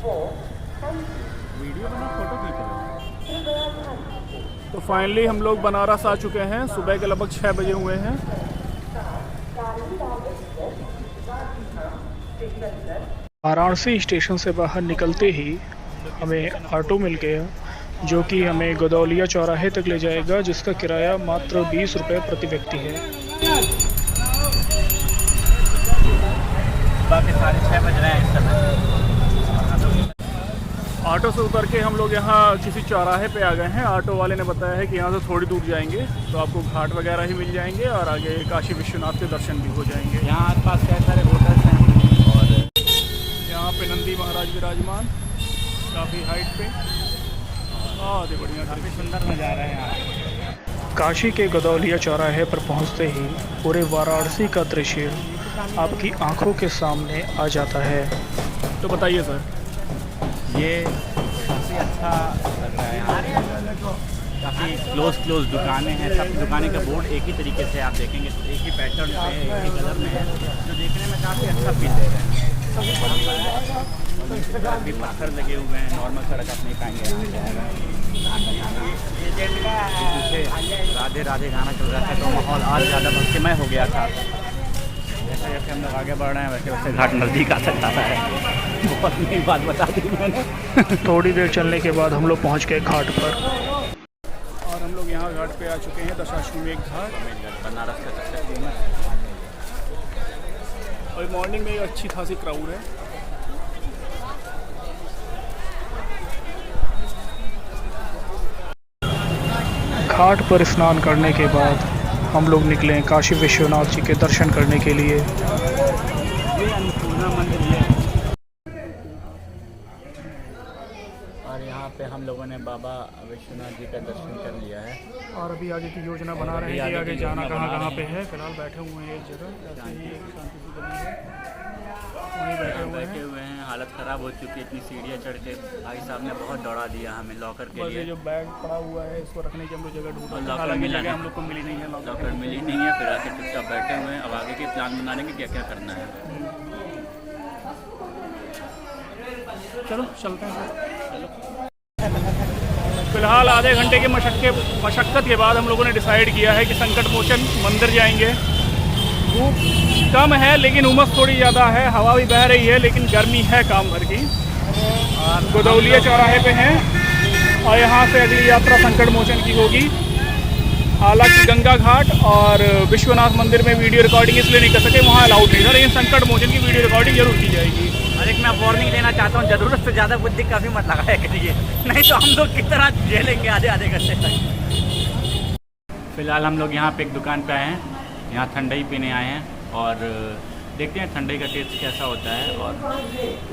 Video बना, photo खींच रहे हो। तो फाइनली हम लोग बनारस आ चुके हैं। सुबह के लगभग 6 बजे हुए हैं। वाराणसी स्टेशन से बाहर निकलते ही हमें ऑटो मिल गया, जो कि हमें गदौलिया चौराहे तक ले जाएगा, जिसका किराया मात्र 20 रुपये प्रति व्यक्ति है। बाकी 6:30 बज रहे हैं इस समय। ऑटो से उतर के हम लोग यहाँ किसी चौराहे पे आ गए हैं। ऑटो वाले ने बताया है कि यहाँ से थोड़ी दूर जाएंगे तो आपको घाट वगैरह ही मिल जाएंगे और आगे काशी विश्वनाथ के दर्शन भी हो जाएंगे। यहाँ आसपास कई सारे होटल्स हैं और यहाँ पे नंदी महाराज विराजमान काफ़ी हाइट पे। बहुत ही बढ़िया, काफ़ी सुंदर नज़ारा है यहाँ। काशी के गदौलिया चौराहे पर पहुंचते ही पूरे वाराणसी का दृश्य आपकी आंखों के सामने आ जाता है। तो बताइए सर। ये काफ़ी अच्छा लग रहा है यहाँ। काफ़ी क्लोज दुकानें हैं। सब दुकानें का बोर्ड एक ही तरीके से आप देखेंगे तो एक ही पैटर्न पे एक ही कलर में है, जो देखने में काफ़ी अच्छा फील दे रहा है। काफ़ी पत्थर लगे हुए हैं। नॉर्मल सड़क आप नहीं पाएंगे पीछे राधे राधे गाना चल रहा था तो माहौल और ज़्यादा भक्तिमय हो गया था। जैसे जैसे हम लोग आगे बढ़ रहे हैं वैसे वैसे घाट नज़दीक आता जाता है। बहुत नई बात बता दी मैंने। थोड़ी देर चलने के बाद हम लोग पहुंच गए घाट पर। और हम लोग यहाँ घाट पे आ चुके हैं, दशाश्वमेध घाट, बनारस का सबसे फेमस। और मॉर्निंग में अच्छी खासी क्राउड है। घाट पर स्नान करने के बाद हम लोग निकले काशी विश्वनाथ जी के दर्शन करने के लिए। ये अन्नपूर्णा मंदिर है और यहाँ पे हम लोगों ने बाबा विश्वनाथ जी का दर्शन कर लिया है। और अभी आगे की योजना बना रहे हैं कि आगे जाना कहाँ पे है। फिलहाल बैठे हुए हैं एक जगह, ऐसे ही एक शांति सी बनी है, वहीं बैठे हुए हैं। हालत ख़राब हो चुकी है। इतनी सीढ़ियाँ चढ़ के भाई साहब ने बहुत दौड़ा दिया हमें लॉकर के बस लिए। ये जो बैग पड़ा हुआ है इसको रखने की हम लोग जगह ढूंढ रहे हैं। लॉकर हालांकि मिला जगह नहीं। हम लोग को मिली नहीं है। लॉकर मिली नहीं है। फिर आके चुपचाप बैठे हुए हैं। अब आगे के प्लान बनाने के क्या क्या करना है। चलो चलते हैं। फिलहाल आधे घंटे की मशक्क़त के बाद हम लोगों ने डिसाइड किया है कि संकट मोचन मंदिर जाएंगे। धूप कम है लेकिन उमस थोड़ी ज़्यादा है, हवा भी बह रही है लेकिन गर्मी है काम भर की। गदौलिया चौराहे पे हैं और यहाँ से अगली यात्रा संकट मोचन की होगी। हालांकि गंगा घाट और विश्वनाथ मंदिर में वीडियो रिकॉर्डिंग इसलिए नहीं कर सके, वहाँ अलाउड नहीं था, लेकिन संकट मोचन की वीडियो रिकॉर्डिंग जरूर की जाएगी। और एक मैं वार्निंग देना चाहता हूँ, ज़रूरत से ज़्यादा बुद्धि काफ़ी मत लगाया करिए, नहीं तो हम लोग कितना झेलेंगे आधे घंटे तक। फिलहाल हम लोग यहाँ पे एक दुकान पे आए हैं। यहाँ ठंडाई पीने आए हैं और देखते हैं ठंडाई का टेस्ट कैसा होता है। और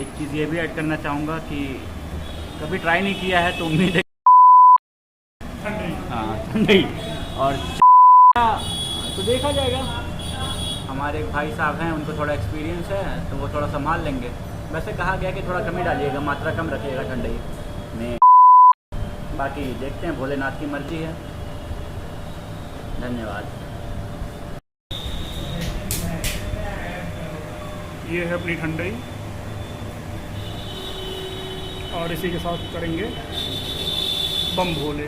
एक चीज़ ये भी ऐड करना चाहूँगा कि कभी ट्राई नहीं किया है तो उम्मीद है हाँ ठंडाई और तो देखा जाएगा। हमारे एक भाई साहब हैं, उनको थोड़ा एक्सपीरियंस है तो वो थोड़ा संभाल लेंगे। वैसे कहा गया कि थोड़ा कम ही डालिएगा, मात्रा कम रखिएगा ठंडाई में। बाकी देखते हैं, भोलेनाथ की मर्जी है। धन्यवाद। ये है अपनी ठंडाई और इसी के साथ करेंगे बम भोले।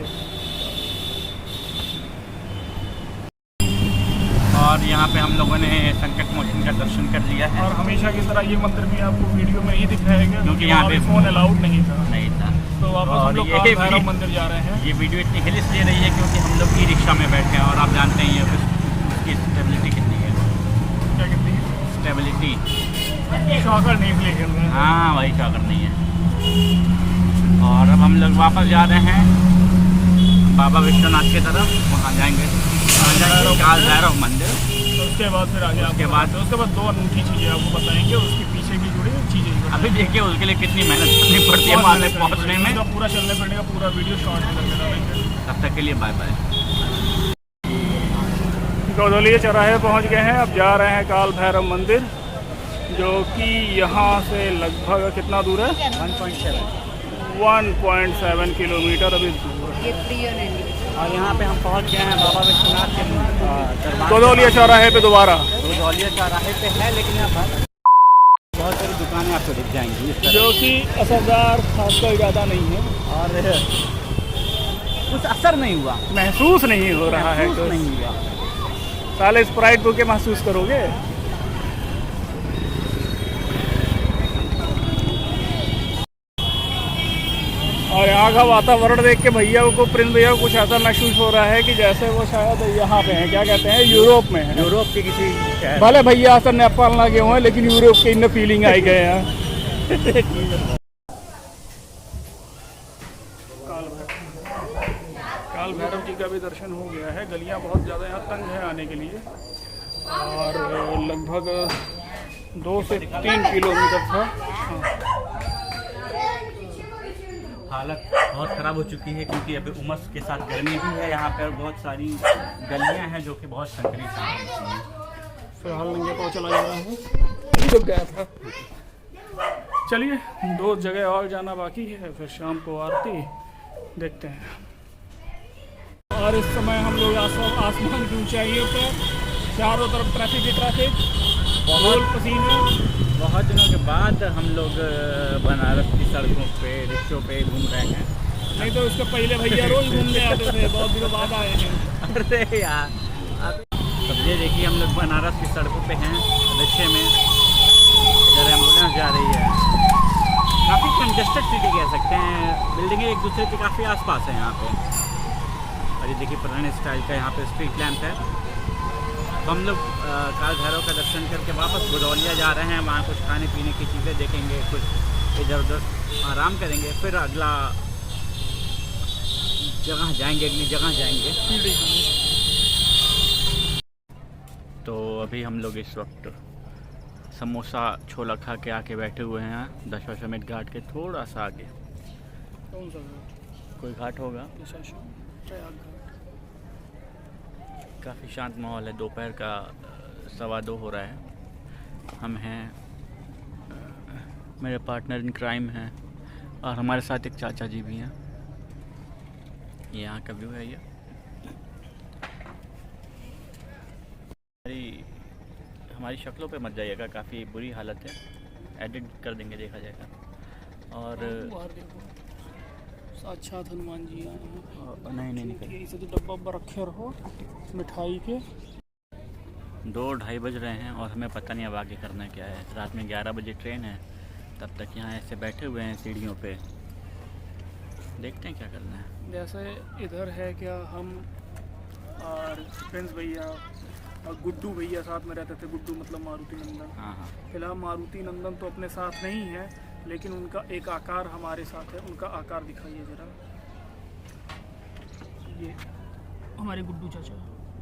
और यहाँ पे हम लोगों ने संकट मोचन का दर्शन कर लिया है। और हमेशा की तरह ये मंदिर भी आपको वीडियो में ही दिखाएगा क्योंकि यहाँ पे फ़ोन अलाउड नहीं था। तो वापस हम लोग ये भैरव मंदिर जा रहे हैं। ये वीडियो इतनी हिल इसलिए रही है क्योंकि हम लोग ई रिक्शा में बैठे हैं और आप जानते हैं ये उसकी स्टेबिलिटी कितनी है। क्या कहती है? स्टेबिलिटी शॉकर नहीं इसलिए खेल रहे हैं। हाँ वही शॉकर नहीं है। और अब हम लोग वापस जा रहे हैं बाबा विश्वनाथ की तरफ। वहाँ जाएंगे काल भैरव मंदिर। तो उसके बाद फिर आगे उसके बाद दो अनूठी चीज़ें आपको बताएंगे और उसके पीछे भी जुड़ी चीज़ें। अभी देखिए उसके लिए कितनी मेहनत करनी पड़ती है वहाँ तक पहुँचने में। पूरा चलने फिरने का पूरा वीडियो शॉर्ट में करके डालेंगे। तब तक के लिए बाय बाय। गदौलिया चौराहे पहुँच गए हैं। अब जा रहे हैं काल भैरव मंदिर, जो कि यहाँ से लगभग कितना दूर है? 1.7 किलोमीटर अभी दूर है। और यहाँ पे हम पहुँच गए हैं बाबा विश्वनाथ के दरबार। गदौलिया चौराहे पे दोबारा। गदौलिया चौराहे पे है लेकिन यहाँ बहुत सारी दुकानें आपको दिख जाएंगी इस तरह, जो कि असरदार खासकर ज़्यादा नहीं है और कुछ असर नहीं हुआ, महसूस नहीं हो रहा है महसूस कुछ। नहीं हुआ। साले स्प्राइट पी के महसूस करोगे। और यहाँ का वातावरण देख के भैया को, प्रिंस भैया को कुछ ऐसा महसूस हो रहा है कि जैसे वो शायद यहाँ पे हैं, क्या कहते हैं, यूरोप में हैं। यूरोप के किसी शहर भले भैया सर नेपाल ना गए हुए हैं, लेकिन यूरोप के इन फीलिंग आई गए हैं। काल भैरव जी का भी दर्शन हो गया है। गलियां बहुत ज़्यादा यहाँ तंग है आने के लिए, और लगभग 2 से 3 किलोमीटर था। हालत बहुत ख़राब हो चुकी है, क्योंकि अभी उमस के साथ गर्मी भी है यहाँ पर। बहुत सारी गलियाँ हैं जो कि बहुत संकरी हैं। फिलहाल नंगे पाँव चला जा रहा है, तो गया था। चलिए 2 जगह और जाना बाकी है, फिर शाम को आरती देखते हैं। और इस समय हम लोग आसमान की ऊंचाइयों पर, चारों तरफ ट्रैफिक ही ट्रैफिक, बहुत पसीने। बहुत दिनों के बाद हम लोग बनारस की सड़कों पे, रिक्शों पे घूम रहे हैं। नहीं तो उसके पहले भैया रोज घूमने आते थे, बहुत दिनों बाद आए हैं। अरे यार, अब ये देखिए हम लोग बनारस की सड़कों पे हैं, रिक्शे में। इधर एम्बुलेंस जा रही है। काफ़ी कंजेस्टेड सिटी कह सकते हैं, बिल्डिंगें एक दूसरे के काफ़ी आसपास हैं यहाँ पे। और ये देखिए पुराने स्टाइल का यहाँ पे स्ट्रीट लैंप है। तो हम लोग काल भैरव का दर्शन करके वापस गदौलिया जा रहे हैं। वहाँ कुछ खाने पीने की चीज़ें देखेंगे, कुछ इधर उधर आराम करेंगे, फिर अगला जगह जाएंगे, अगली जगह जाएंगे। तो अभी हम लोग इस वक्त समोसा छोला खा के आके बैठे हुए हैं दशाश्वमेध घाट के थोड़ा सा आगे। कौन सा घाट? कोई घाट होगा। काफ़ी शांत माहौल है, दोपहर का 2:15 हो रहा है। हम हैं, मेरे पार्टनर इन क्राइम हैं, और हमारे साथ एक चाचा जी भी हैं। ये यहाँ का व्यू है। ये हमारी शक्लों पे मत जाइएगा, काफ़ी बुरी हालत है, एडिट कर देंगे, देखा जाएगा। और साक्षात हनुमान जी आए हैं। नहीं इसे तो डब्बा उब्बा रखे रहो मिठाई के। 2-2:30 बज रहे हैं और हमें पता नहीं अब आगे करना क्या है। रात में 11 बजे ट्रेन है, तब तक यहाँ ऐसे बैठे हुए हैं सीढ़ियों पे, देखते हैं क्या करना है। जैसे इधर है क्या, हम और प्रिंस भैया और गुड्डू भैया साथ में रहते थे। गुड्डू मतलब मारुति नंदन। हाँ। फिलहाल मारुति नंदन तो अपने साथ नहीं है, लेकिन उनका एक आकार हमारे साथ है। उनका आकार दिखाइए ज़रा। ये हमारे गुड्डू चाचा,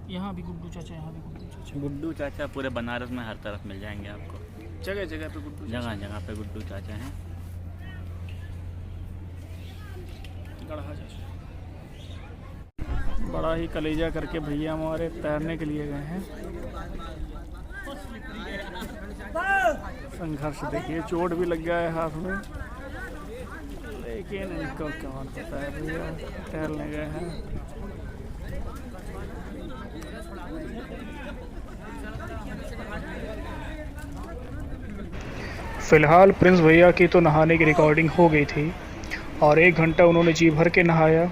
यहाँ भी गुड्डू चाचा, यहाँ भी गुड्डू चाचा। गुड्डू चाचा पूरे बनारस में हर तरफ मिल जाएंगे आपको, जगह जगह पे गुड्डू चाचा। जगह जगह पे गुड्डू चाचा हैं। गढ़ा चाचा बड़ा ही कलेजा करके भैया हमारे तैरने के लिए गए हैं। संघर्ष देखिए, चोट भी लग गया है हाथ में, लेकिन इनको क्या पता है, भैया तैरने गए हैं। फिलहाल प्रिंस भैया की तो नहाने की रिकॉर्डिंग हो गई थी, और 1 घंटा उन्होंने जी भर के नहाया।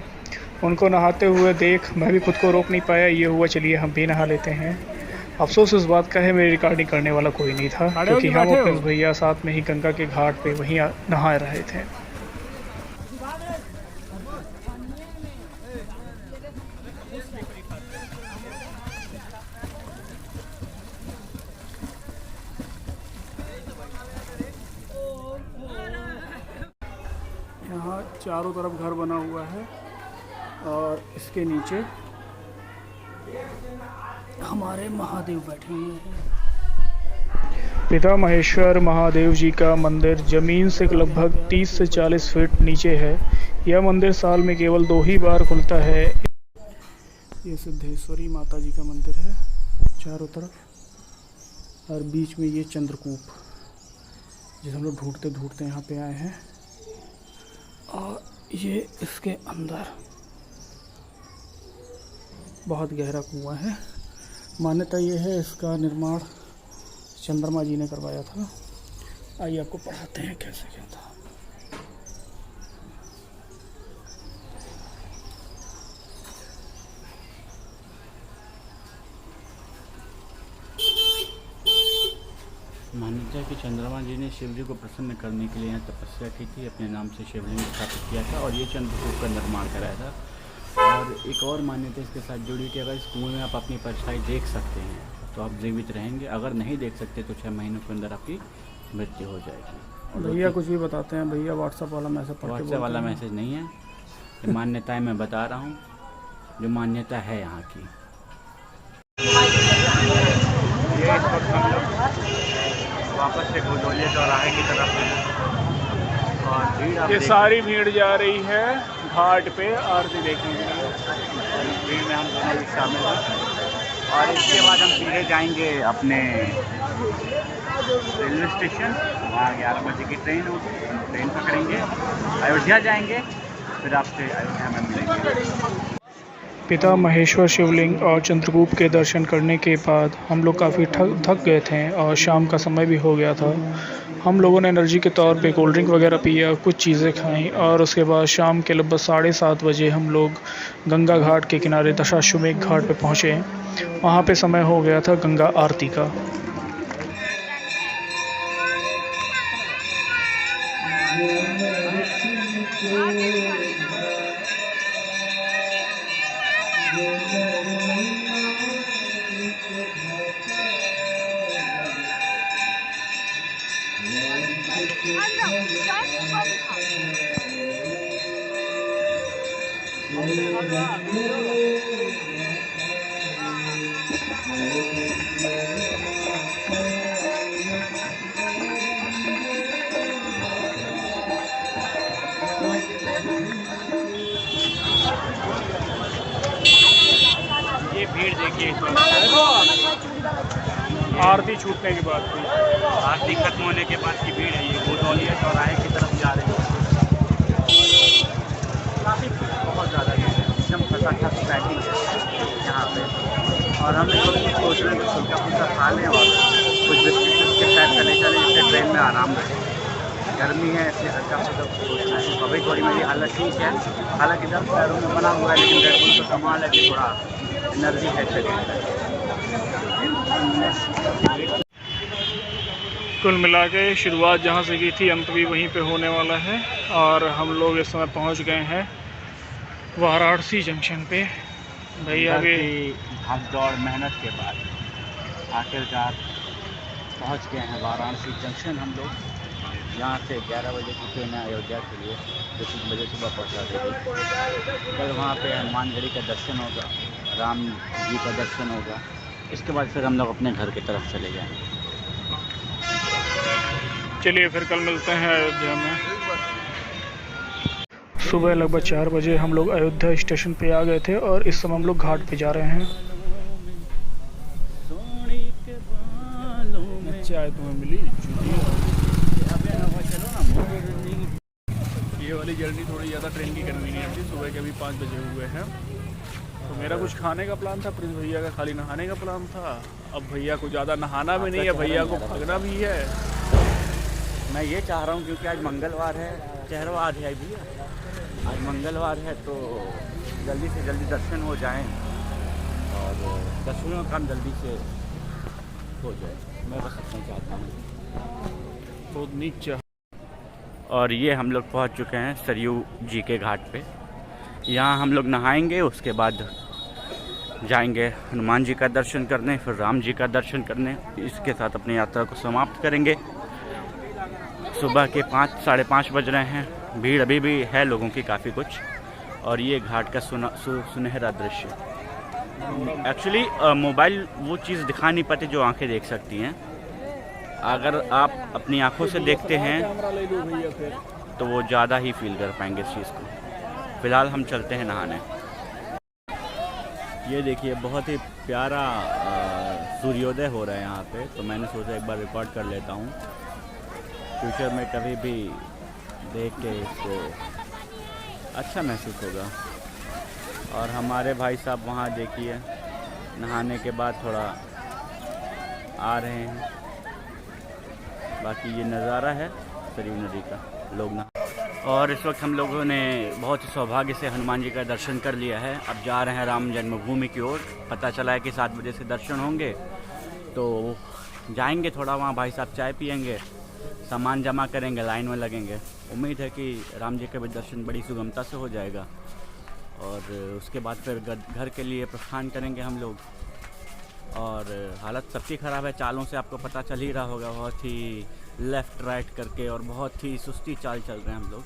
उनको नहाते हुए देख मैं भी खुद को रोक नहीं पाया। ये हुआ चलिए हम भी नहा लेते हैं। अफसोस इस बात का है मेरी रिकॉर्डिंग करने वाला कोई नहीं था, क्योंकि हम और प्रिंस भैया साथ में ही गंगा के घाट पे वहीं नहा रहे थे। यहाँ चारों तरफ घर बना हुआ है, और इसके नीचे हमारे महादेव बैठे हुए हैं। पिता महेश्वर महादेव जी का मंदिर ज़मीन से लगभग 30 से 40 फीट नीचे है। यह मंदिर साल में केवल 2 ही बार खुलता है। ये सिद्धेश्वरी माता जी का मंदिर है चारों तरफ, और बीच में ये चंद्रकूप, जिसे हम लोग ढूंढते ढूंढते यहाँ पे आए हैं। और ये इसके अंदर बहुत गहरा कुआं है। मान्यता ये है इसका निर्माण चंद्रमा जी ने करवाया था। आइए आपको पढ़ाते हैं कैसे क्या था। मान्यता है कि चंद्रमा जी ने शिव जी को प्रसन्न करने के लिए यहाँ तपस्या की थी, अपने नाम से शिवलिंग स्थापित किया था और ये चंद्रकूप का निर्माण कराया था। और एक और मान्यता इसके साथ जुड़ी कि अगर इस कुएं में आप अपनी परछाई देख सकते हैं तो आप जीवित रहेंगे, अगर नहीं देख सकते तो 6 महीनों के अंदर आपकी मृत्यु हो जाएगी। भैया कुछ भी बताते हैं, भैया व्हाट्सएप वाला मैसेज पढ़ के व्हाट्सएप वाला मैसेज नहीं है, ये मान्यताएँ मैं बता रहा हूँ जो मान्यता है यहाँ की। ये इस वक्त हम लोग वापस से गोदौलिया चौराहे की तरफ है और भीड़ ये सारी भीड़ जा रही है घाट पे आरती देखने के लिए। भीड़ में हम दोनों भी शामिल हैं और इसके बाद हम सीधे जाएंगे अपने रेलवे स्टेशन। वहाँ 11 बजे की ट्रेन होगी, हम ट्रेन पकड़ेंगे, अयोध्या जाएंगे, फिर आपसे अयोध्या में मिलेंगे। पिता महेश्वर शिवलिंग और चंद्रकूप के दर्शन करने के बाद हम लोग काफ़ी थक गए थे और शाम का समय भी हो गया था। हम लोगों ने एनर्जी के तौर पे कोल्ड ड्रिंक वगैरह पिया, कुछ चीज़ें खाईं और उसके बाद शाम के लगभग 7:30 बजे हम लोग गंगा घाट के किनारे दशाश्वमेध घाट पे पहुँचे। वहाँ पे समय हो गया था गंगा आरती का। ये भीड़ देखिए आरती छूटने के बाद भी, आरती खत्म होने के बाद की भीड़ है। ये गोदौलिया चौराहे की तरफ जा रही है, काफ़ी बहुत ज़्यादा भीड़ है, एकदम खचाखच पैकिंग है यहाँ पे। और हम लोग सोच रहे हैं कि फुल्का फुल्का खा लें और कुछ बिस्किट के पैक करने चले जिससे ट्रेन में आराम रहे। गर्मी है इसलिए हल्का फुल्का सोचना है। अभी थोड़ी मेरी हालत ठीक है, हालांकि 10 पैरों में बना हुआ है, लेकिन रेड बुल का कमाल है कि थोड़ा एनर्जी है शरीर। कुल मिला के शुरुआत जहाँ से की थी अंत भी वहीं पे होने वाला है। और हम लोग इस समय पहुँच गए हैं वाराणसी जंक्शन पे। भैया भी भाग दौड़ मेहनत के बाद आखिरकार पहुँच गए हैं वाराणसी जंक्शन। हम लोग यहाँ से 11 बजे की ट्रेन है अयोध्या के लिए, जो 3 बजे सुबह पहुँचा देगी। कल वहाँ पे हनुमानगढ़ी का दर्शन होगा, राम जी का दर्शन होगा, इसके बाद फिर हम लोग अपने घर की तरफ चले जाएंगे। चलिए फिर कल मिलते हैं अयोध्या में। सुबह लगभग 4 बजे हम लोग अयोध्या स्टेशन पे आ गए थे और इस समय हम लोग घाट पे जा रहे हैं। चाय तुम्हें मिली? ये वाली जर्नी थोड़ी ज़्यादा ट्रेन की कन्वीनियंट थी। सुबह के अभी 5 बजे हुए हैं, तो मेरा कुछ खाने का प्लान था, प्रिंस भैया का खाली नहाने का प्लान था। अब भैया को ज़्यादा नहाना भी नहीं है, भैया को भागना भी है। मैं ये चाह रहा हूँ क्योंकि आज मंगलवार है, चहरवार है भैया, आज मंगलवार है तो जल्दी से जल्दी दर्शन हो जाएं और दर्शनों का काम जल्दी से हो जाए, मैं बस इतना चाहता हूँ। बहुत नीचा। और ये हम लोग पहुँच चुके हैं सरयू जी के घाट पे। यहाँ हम लोग नहाएंगे, उसके बाद जाएंगे हनुमान जी का दर्शन करने, फिर राम जी का दर्शन करने। इसके साथ अपनी यात्रा को समाप्त करेंगे। सुबह के 5 साढ़े 5 बज रहे हैं, भीड़ अभी भी है लोगों की काफ़ी कुछ। और ये घाट का सुनहरा दृश्य। एक्चुअली मोबाइल वो चीज़ दिखा नहीं पाती जो आंखें देख सकती हैं। अगर आप अपनी आंखों से देखते हैं तो वो ज़्यादा ही फील कर पाएंगे इस चीज़ को। फ़िलहाल हम चलते हैं नहाने। ये देखिए बहुत ही प्यारा सूर्योदय हो रहा है यहाँ पे, तो मैंने सोचा एक बार रिकॉर्ड कर लेता हूँ। फ्यूचर में कभी भी देख के इसको अच्छा महसूस होगा। और हमारे भाई साहब वहाँ देखिए नहाने के बाद थोड़ा आ रहे हैं। बाकी ये नज़ारा है सरयू नदी का, लोग ना। और इस वक्त हम लोगों ने बहुत ही सौभाग्य से हनुमान जी का दर्शन कर लिया है। अब जा रहे हैं राम जन्मभूमि की ओर। पता चला है कि 7 बजे से दर्शन होंगे, तो जाएंगे थोड़ा वहाँ, भाई साहब चाय पियेंगे, सामान जमा करेंगे, लाइन में लगेंगे। उम्मीद है कि राम जी का भी दर्शन बड़ी सुगमता से हो जाएगा और उसके बाद फिर घर के लिए प्रस्थान करेंगे हम लोग। और हालत सबकी ख़राब है, चालों से आपको पता चल ही रहा होगा, बहुत ही लेफ़्ट राइट करके और बहुत ही सुस्ती चाल चल रहे हैं हम लोग।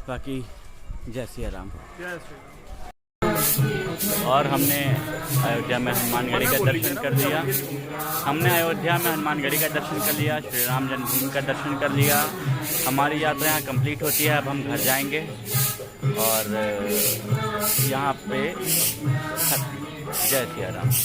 बाकी जय श्री राम। और हमने अयोध्या में हनुमानगढ़ी का दर्शन कर लिया। श्री राम जन्मभूमि का दर्शन कर लिया। हमारी यात्रा यहाँ कंप्लीट होती है। अब हम घर जाएंगे और यहाँ पे जय श्री राम।